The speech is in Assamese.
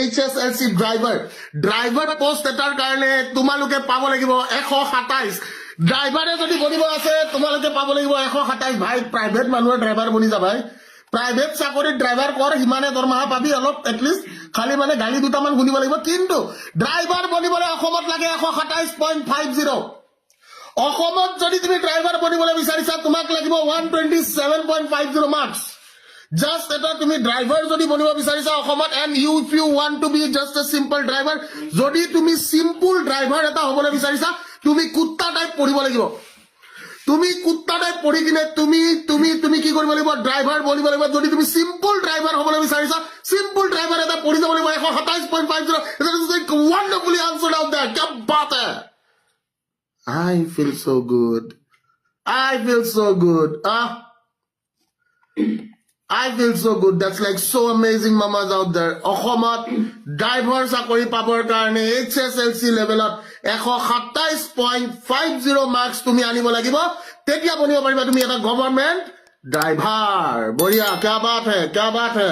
HSLC ড্ৰাইভাৰ পোষ্ট এটাৰ কাৰণে তোমালোকে পাব লাগিব 127 ড্ৰাইভাৰে যদি বনিব আছে তোমালোকে পাব লাগিব 127 ভাই প্ৰাইভেট মানুহৰ ড্ৰাইভাৰ বনি যাবা প্ৰাইভেট চাকৰিত ড্ৰাইভাৰ কৰ হিমানে দৰমহা পাবি অলপ এটলিষ্ট খালি মানে গালি দুটামান শুনিব লাগিব কিন্তু ড্ৰাইভাৰ বনিবলৈ অসমত লাগে 127.50 অসমত যদি তুমি ড্ৰাইভাৰ বনিবলৈ বিচাৰিছা তোমাক লাগিব 127.50 মাৰ্কস Just এটা তুমি ড্ৰাইভাৰ যদি বনিব বিচাৰিছা অসমত and if you want to be just a simple driver যদি তুমি সিম্পল ড্রাইভার এটা হ'বলৈ বিচাৰিছা তুমি কুত্তা টাইপ পঢ়িব লাগিব তুমি কুত্তা টাইপ পঢ়ি কিনে তুমি কি কৰিব লাগিব ড্ৰাইভাৰ বনিব লাগিব যদি তুমি সিম্পল ড্ৰাইভাৰ হ'বলৈ বিচাৰিছা সিম্পল ড্ৰাইভাৰ এটা পঢ়ি যাব লাগিব 127.50 it is like wonderfully answered out there क्या बात है I feel so good I feel so good. That's like so amazing mamas out there. অসমত ড্ৰাইভাৰ চাকৰি পাবৰ কাৰণে HSLC লেভেলত 127.50 মাৰ্কস তুমি আনিব লাগিব তেতিয়া বনিব পাৰিবা তুমি এটা গভৰ্ণমেন্ট ড্ৰাইভাৰ বঢ়িয়া क्या बात है